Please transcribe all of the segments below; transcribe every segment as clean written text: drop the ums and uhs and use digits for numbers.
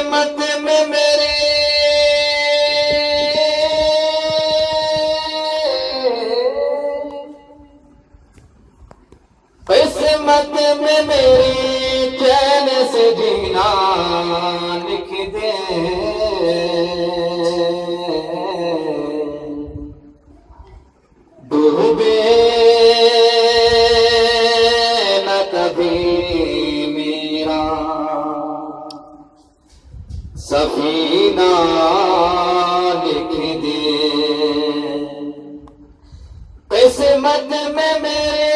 قسمت میں میری قسمت میں میری چین سے جینا لکھ دے ڈوبے نہ کبھی میرا سفینہ لکھ دے قسمت میں میرے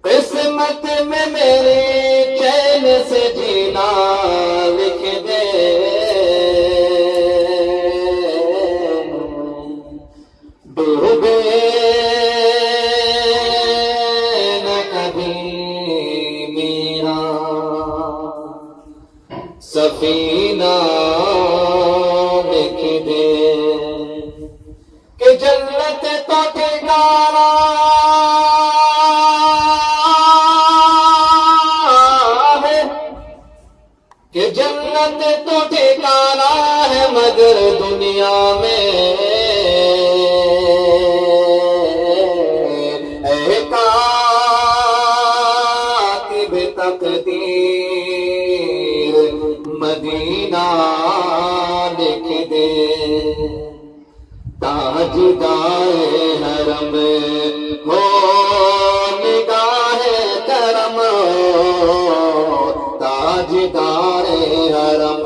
قسمت میں میرے چین سے جینا لکھ دے ڈوبے نہ کبھی میرا سفینہ لکھ دے کہ جنت تو ٹھکانا کہ جنت تو ٹھکانا ہے مگر دنیا میں اے کاتب تقدیر مدینہ لکھ دے تاجدار حرم ہو نگاہ کرم تاجدار حرم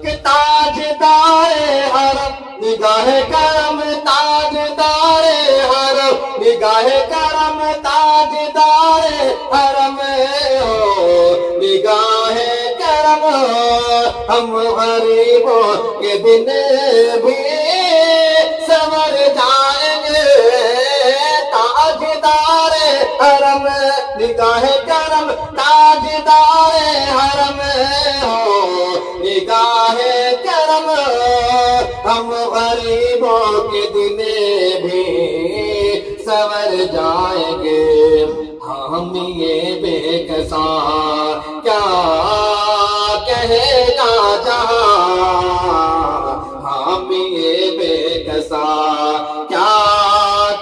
کہ تاجدار حرم نگاہ کرم تاجدار حرم نگاہ کرم تاجدار حرم ہو نگاہ کرم ہم غریبوں کے دن بھی سنور جائیں گے تاجدار حرم نگاہ کرم تاجدار حرم ہو نگاہ کرم ہم غریبوں کے دن بھی سنور جائیں گے ہم یہ بے کساں کیا کہے گا جہاں ہم یہ بے کساں کیا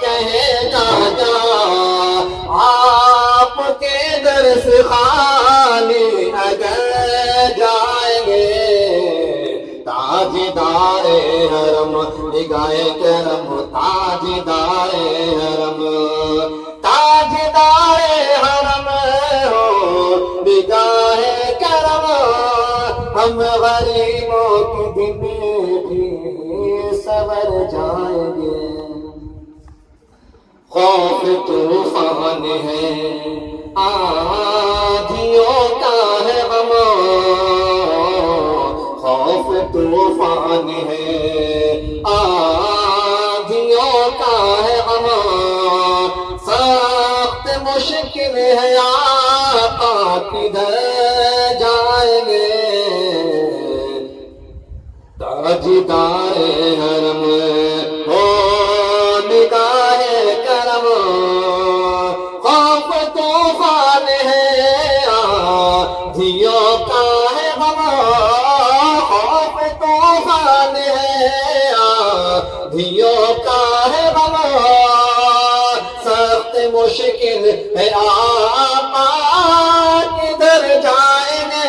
کہے گا جہاں آپ کے درس خالی اگر جائیں گے تاجدار حرم نگاہ کرم تاجدار حرم تاجدار حرم ہو نگاہ کرم ہم غریبوں کے دن بھی سنور جائیں گے خوف طوفان ہے آندھیوں کا ہے غم خوف طوفان ہے آندھیوں کا ہے غم سخت مشکل ہے آقا کدھر جائیں گے تاجدار حرم ہو نگاہ کرم خوف طوفان ہے آندھیوں کا ہے غم خوف طوفان ہے آندھیوں کا ہے غم سخت مشکل ہے آقا کدھر جائیں گے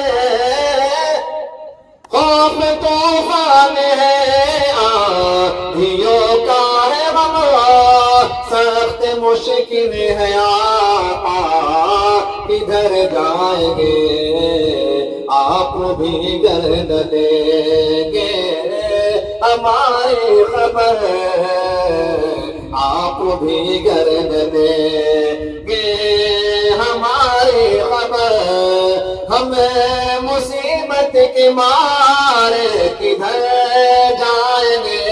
خوف طوفان ہے آندھیوں کا ہے غم سخت مشکل ہے آقا کدھر جائیں گے آپ بھی گرد دیں گے ہماری خبر آپ بھی گرد دیں گے ہماری خبر ہمیں مصیبت کے مارے کدھر جائیں گے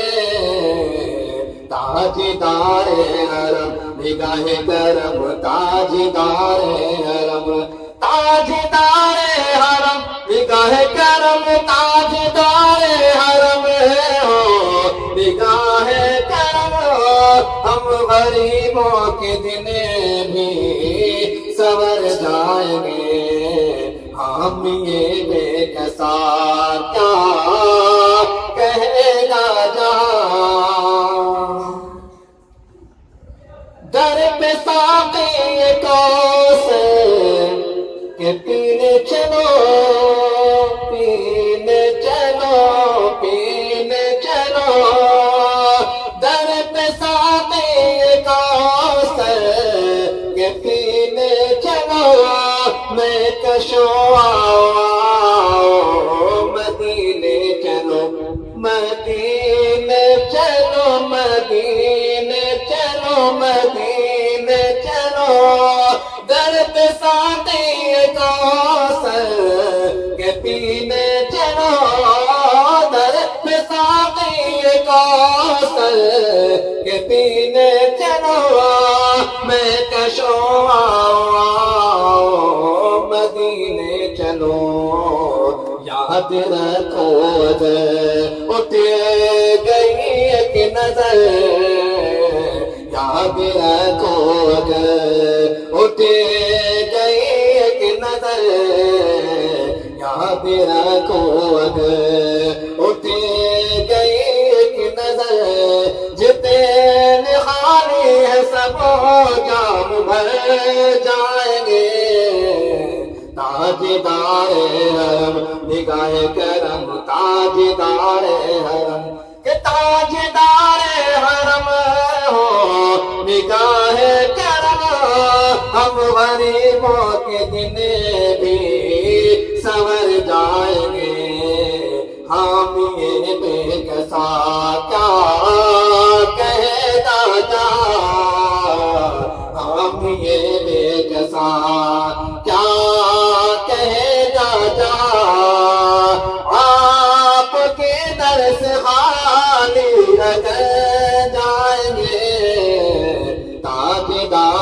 تاجدار حرم نگاہ کرم تاجدار حرم تاجدار حرم نگاہ کرم تاجدار حرم ہو نگاہ کرم ہم غریبوں کے دن بھی سنور جائیں گے ہم یہ بے کسا کیا کہے گا جہاں در پہ ساقی کوثر کہ پینے چلو پینے چلو پینے چلو در پہ ساقی کوثر کہ پینے چلو میں کشو آؤ مدینے چلو مدینے چلو مدینے چلو مدینے چلو در پہ ساقی کوثر کے پینے چلو در پہ ساقی کوثر کے پینے چلو میں کشو آؤ مدینے چلو یاد رکھو اٹھ گئی ایک نظر یاد رکھو اٹھ گئی ایک نظر یاد رکھو اٹھ گئی ایک نظر جتنے خالی ہے سب جام بھر جائیں گے تاجدار حرم نگاہ کرم تاجدار حرم کہ تاجدار حرم ہو نگاہ کرم ہم غریبوں کے دن بھی سنور جائیں گے ہم یہ بے کسا کیا کہے گا جہاں ہم یہ بے کسا کیا کہے گا جہاں آپ کے در سے خالی رہ جائیں گے تاجدار